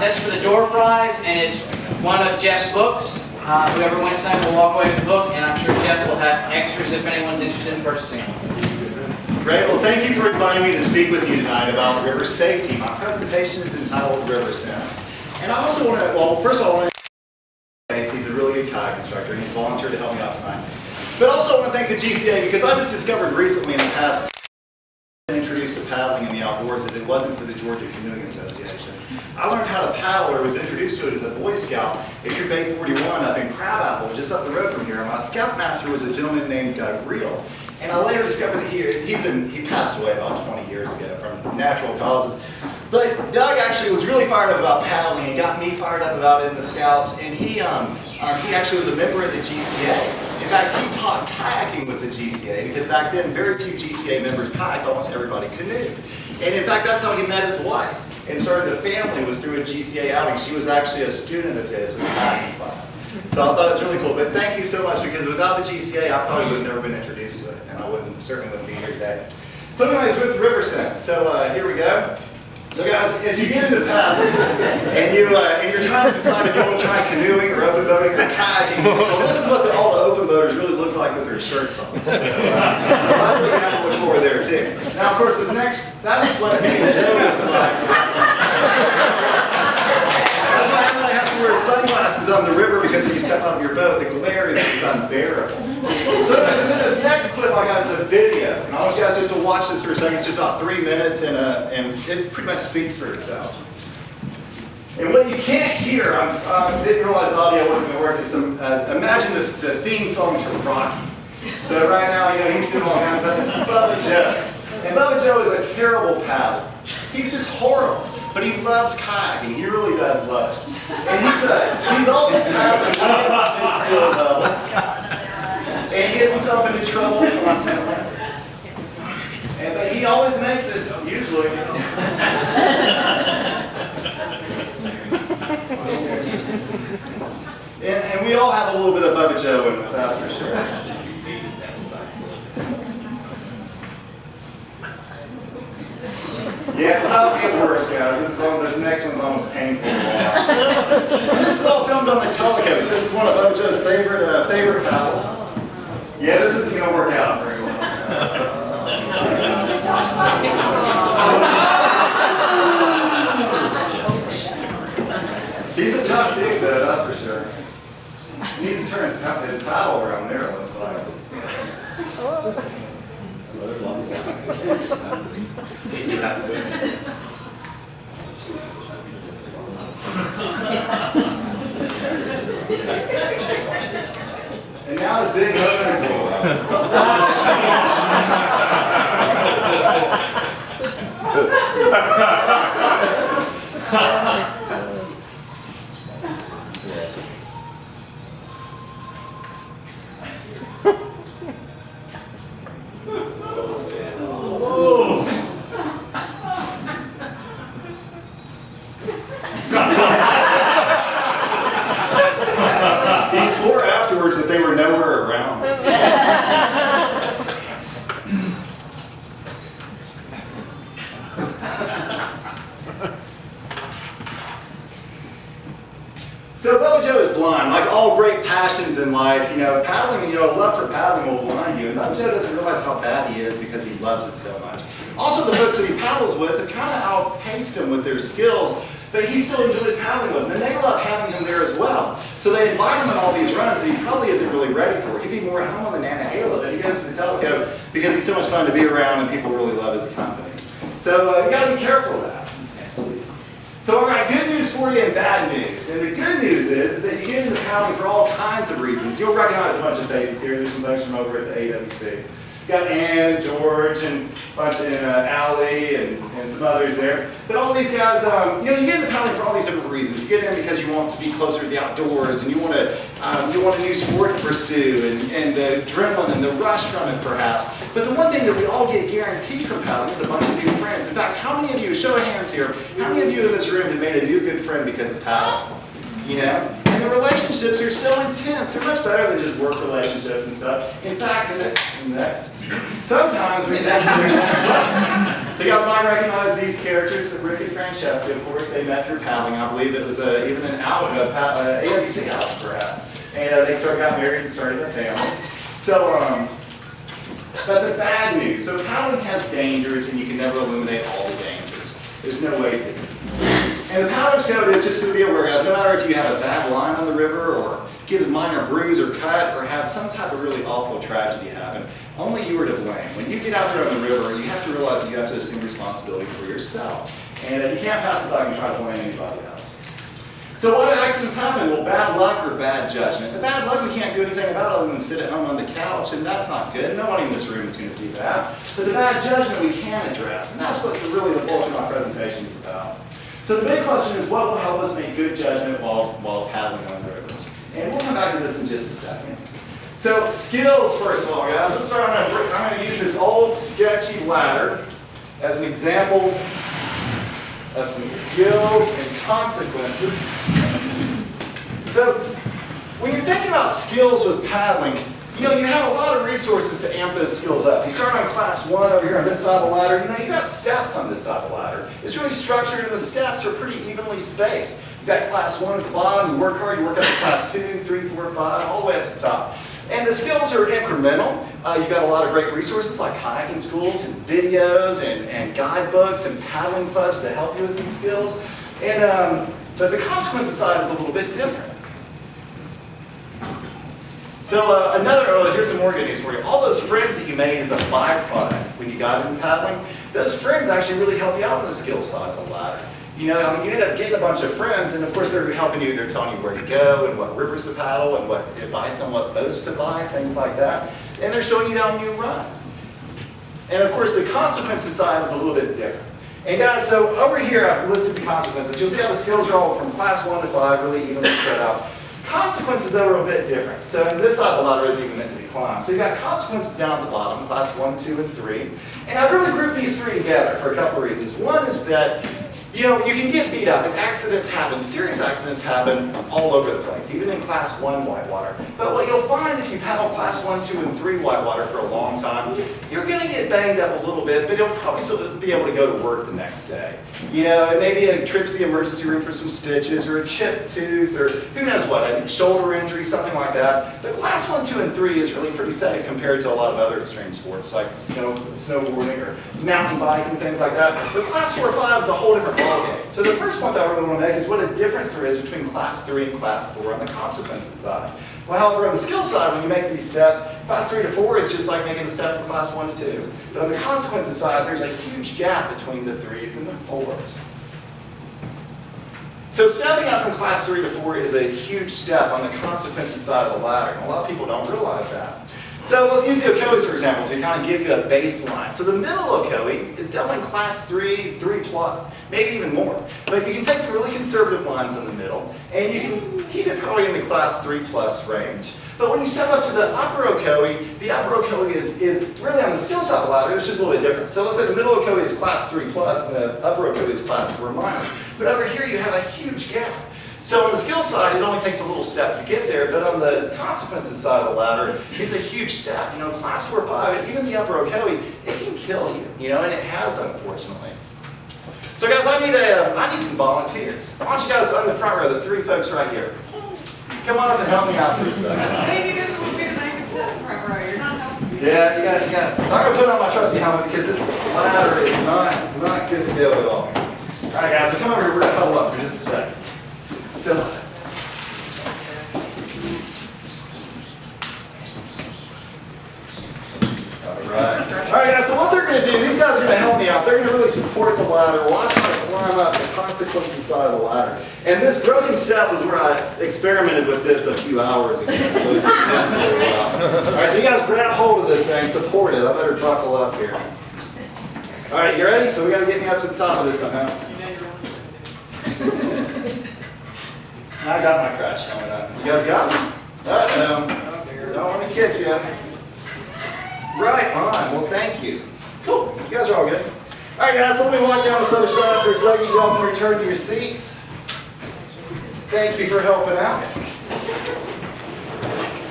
That's for the door prize, and it's one of Jeff's books. Whoever wins tonight will walk away with the book, and I'm sure Jeff will have extras if anyone's interested in purchasing it. Great. Well, thank you for inviting me to speak with you tonight about river safety. My presentation is entitled River Sense. And I also want to, well, first of all, I want to he's a really good kayak instructor, and he's volunteered to help me out tonight. But also I want to thank the GCA because I just discovered recently in the past introduced to paddling in the outdoors that it wasn't for the Georgia Canoeing Association. I learned how to paddle, or was introduced to it as a Boy Scout at Troop 841 up in Crabapple, just up the road from here. My scoutmaster was a gentleman named Doug Reel. And I later discovered that he passed away about 20 years ago from natural causes. But Doug actually was really fired up about paddling and got me fired up about it in the Scouts. And he actually was a member of the GCA. In fact, he taught kayaking with the GCA because back then very few GCA members kayaked, almost everybody canoed. And in fact, that's how he met his wife and started a family, was through a GCA outing. She was actually a student of his with a kayaking class. So I thought it was really cool. But thank you so much, because without the GCA, I probably would have never been introduced to it, and I certainly wouldn't be here today. So anyways, with River Sense. So here we go. So guys, as you get into paddling, and you're trying to decide if you want to try canoeing or open boating or kayaking, well, this is what all the open boaters really look like with their shirts on. So that's what you have to look for there too. Now, of course, that's what me and Joe look like. That's why everybody has to wear sunglasses on the river, because when you step out of your boat, the glare is unbearable. So then this next clip I got is a video, and I want you guys just to watch this for a second. It's just about 3 minutes, and it pretty much speaks for itself. And what you can't hear, I didn't realize the audio wasn't going to work, is imagine the theme song to Rocky. So right now, he's doing all kinds of stuff. This is Bubba Joe. And Bubba Joe is a terrible paddler. He's just horrible. But he loves kayaking. He really does love it. And he's always paddling at his skill level. And he gets himself into trouble constantly. But he always makes it, usually. And we all have a little bit of Bubba Joe in us, that's for sure. Yeah, it's about to get worse, guys. This next one's almost painful to watch. This is all filmed on the Telecoat. This is one of Bubba Joe's favorite paddles. Yeah, this isn't going to work out very well. He's a tough dude, though, that's for sure. He needs to turn his paddle around there, it looks like. And now his big motor. He swore afterwards that they were nowhere around. So Bubba Joe is blind. Like all great passions in life, paddling, a love for paddling will blind you. And Bubba Joe doesn't realize how bad he is because he loves it so much. Also, the folks that he paddles with have kind of outpaced him with their skills, but he still enjoys paddling with them, and they love having him there as well. So they invite him on all these runs that he probably isn't really ready for. He'd be more at home on the Nantahala, but he goes to the Telecoat because he's so much fun to be around and people really love his company. So you got to be careful of that. Yes, please. So all right, good news for you and bad news. And the good news is that you get into paddling for all kinds of reasons. You'll recognize a bunch of faces here. There's some folks from over at the AWC. You got Ann and George and a bunch of Allie and some others there. But all these guys, you get into paddling for all these different reasons. You get in because you want to be closer to the outdoors, and you want a new sport to pursue, and the adrenaline and the rush from it, perhaps. But the one thing that we all get guaranteed from paddling is a bunch of new friends. In fact, how many of you, show of hands here, how many of you in this room have made a new good friend because of paddling? And the relationships are so intense. They're much better than just work relationships and stuff. In fact, sometimes we So you guys might recognize these characters, Rick and Francesca, of course. They met through paddling. I believe it was even an AWC outing, perhaps. And they got married and started a family. So, but the bad news, so paddling has dangers and you can never eliminate all the dangers. There's no way to. And the paddler's code is just to be aware, guys, no matter if you have a bad line on the river or get a minor bruise or cut or have some type of really awful tragedy happen, only you are to blame. When you get out there on the river, you have to realize that you have to assume responsibility for yourself. And you can't pass it by and try to blame anybody else. So what accidents happen? Well, bad luck or bad judgment. The bad luck we can't do anything about other than sit at home on the couch, and that's not good. Nobody in this room is going to do that. But the bad judgment we can address, and that's what really the bulk of my presentation is about. So the big question is, what will help us make good judgment while paddling on the rivers? And we'll come back to this in just a second. So skills, first of all, guys. Let's start. I'm going to use this old sketchy ladder as an example of some skills and consequences. So when you're thinking about skills with paddling, you have a lot of resources to amp those skills up. You start on class 1 over here on this side of the ladder. You got steps on this side of the ladder. It's really structured and the steps are pretty evenly spaced. You've got class 1 at the bottom, you work hard, you work up to class 2, 3, 4, 5, all the way up to the top. And the skills are incremental. You've got a lot of great resources like kayaking schools and videos and guidebooks and paddling clubs to help you with these skills. And but the consequences side is a little bit different. So here's some more good news for you. All those friends that you made as a byproduct when you got into paddling, those friends actually really help you out on the skill side of the ladder. You end up getting a bunch of friends, and of course they're helping you. They're telling you where to go and what rivers to paddle and what advice on what boats to buy, things like that. And they're showing you down new runs. And of course the consequences side is a little bit different. And guys, so over here I've listed the consequences. You'll see how the skills are all from class 1 to 5, really evenly spread out. Consequences, though, are a bit different. So this side of the ladder isn't even meant to be climbed. So you've got consequences down at the bottom, class 1, 2, and 3. And I really grouped these 3 together for a couple of reasons. One is that you can get beat up and accidents happen, serious accidents happen all over the place, even in class 1 whitewater. But what you'll find if you paddle class 1, 2, and 3 whitewater for a long time, you're going to get banged up a little bit, but you'll probably still be able to go to work the next day. And maybe a trip to the emergency room for some stitches or a chipped tooth or who knows what, a shoulder injury, something like that. But class 1, 2, and 3 is really pretty safe compared to a lot of other extreme sports like snowboarding or mountain biking, things like that. But class 4 or 5 is a whole different ballgame. So the first point that I really want to make is what a difference there is between class 3 and class 4 on the consequences side. Well, however, on the skill side, when you make these steps, class 3 to 4 is just like making a step from class 1 to 2. But on the consequences side, there's a huge gap between the 3s and the 4s. So stepping up from class 3 to 4 is a huge step on the consequences side of the ladder. And a lot of people don't realize that. So let's use the Ocoees, for example, to kind of give you a baseline. So the middle Ocoee is definitely class 3, 3+, maybe even more. But you can take some really conservative lines in the middle, and you can keep it probably in the class 3+ range. But when you step up to the upper Ocoee, the upper Ocoee is really on the skill side of the ladder, it's just a little bit different. So let's say the middle Ocoee is class 3+, and the upper Ocoee is class 4-. But over here you have a huge gap. So on the skill side, it only takes a little step to get there, but on the consequences side of the ladder, it's a huge step. Class 4 or 5, even the upper Ocoee, it can kill you, and it has, unfortunately. So guys, I need some volunteers. I want you guys on the front row, the 3 folks right here. Come on up and help me out for a second. Yeah, you got it. So I'm going to put on my trusty helmet because this ladder is not good to do at all. All right, guys, so come over here. We're going to huddle up for just a second. So, all right, guys, so what they're going to do, these guys are going to help me out. They're going to really support the ladder while I'm trying to climb up the consequences side of the ladder. And this broken step was where I experimented with this a few hours ago. All right, so you guys grab hold of this thing, support it. I better buckle up here. All right, you ready? So we got to get me up to the top of this somehow. I got my crash helmet on. You guys got me? Don't want to kick you. Right on. Well, thank you. Cool. You guys are all good. All right, guys. So let me walk down this other side for a second. You all can return to your seats. Thank you for helping out.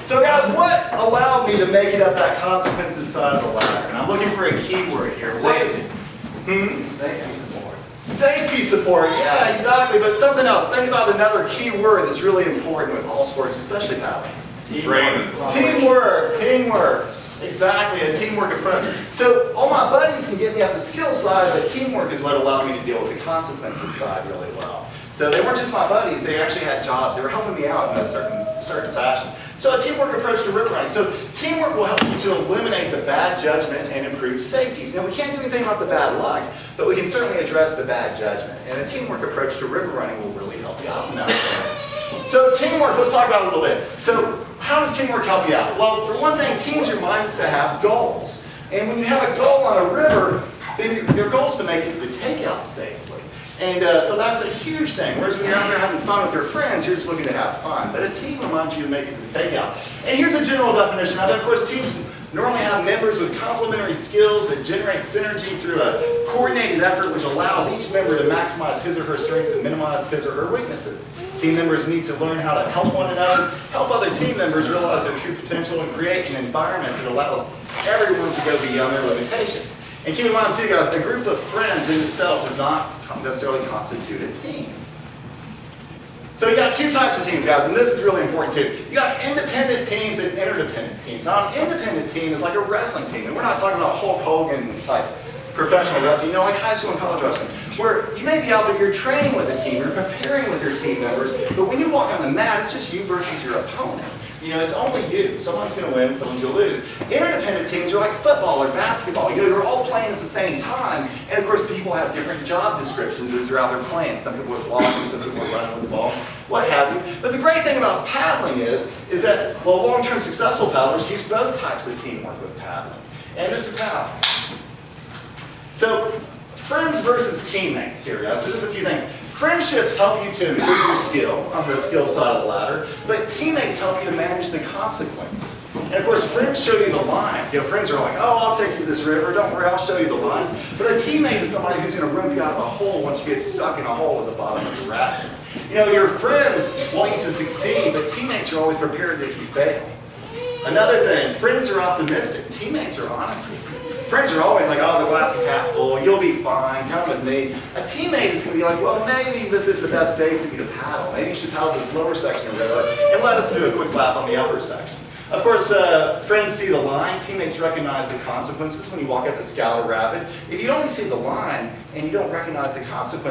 So, guys, what allowed me to make it up that consequences side of the ladder? And I'm looking for a key word here. Safety. Safety support. Safety support, yeah, exactly. But something else. Think about another key word that's really important with all sports, especially paddling. Teamwork. Teamwork. Exactly, a teamwork approach. So all my buddies can get me at the skill side, but teamwork is what allowed me to deal with the consequences side really well. So they weren't just my buddies, they actually had jobs. They were helping me out in a certain fashion. So a teamwork approach to river running. So teamwork will help you to eliminate the bad judgment and improve safety. Now we can't do anything about the bad luck, but we can certainly address the bad judgment. And a teamwork approach to river running will really help you out in that. So teamwork, let's talk about it a little bit. So how does teamwork help you out? Well, for one thing, teams remind us to have goals. And when you have a goal on a river, then your goal is to make it to the takeout safely. And so that's a huge thing. Whereas when you're out there having fun with your friends, you're just looking to have fun. But a team reminds you to make it to the takeout. And here's a general definition of it. Of course, teams normally have members with complementary skills that generate synergy through a coordinated effort which allows each member to maximize his or her strengths and minimize his or her weaknesses. Team members need to learn how to help one another, help other team members realize their true potential, and create an environment that allows everyone to go beyond their limitations. And keep in mind too, guys, a group of friends in itself does not necessarily constitute a team. So you got two types of teams, guys, and this is really important too. You got independent teams and interdependent teams. Now, an independent team is like a wrestling team, and we're not talking about Hulk Hogan type professional wrestling, you know, like high school and college wrestling, where you may be out there, you're training with a team, you're preparing with your team members, but when you walk on the mat, it's just you versus your opponent. You know, it's only you. Someone's going to win, someone's going to lose. Interdependent teams are like football or basketball. You know, you're all playing at the same time, and of course, people have different job descriptions as they're out there playing. Some people are blocking, some people are running with the ball, what have you. But the great thing about paddling is that, well, long-term successful paddlers use both types of teamwork with paddling. And this is how. So, friends versus teammates here, guys. So there's a few things. Friendships help you to improve your skill on the skill side of the ladder, but teammates help you to manage the consequences. And of course, friends show you the lines. You know, friends are like, oh, I'll take you to this river. Don't worry, I'll show you the lines. But a teammate is somebody who's going to rope you out of a hole once you get stuck in a hole at the bottom of the rapids. You know, your friends want you to succeed, but teammates are always prepared if you fail. Another thing, friends are optimistic. Teammates are honest with you. Friends are always like, oh, the glass is half full, you'll be fine, come with me. A teammate is going to be like, well, maybe this is the best day for you to paddle. Maybe you should paddle this lower section of the river and let us do a quick lap on the upper section. Of course, friends see the line. Teammates recognize the consequences when you walk up a scout or rapid. If you only see the line and you don't recognize the consequences,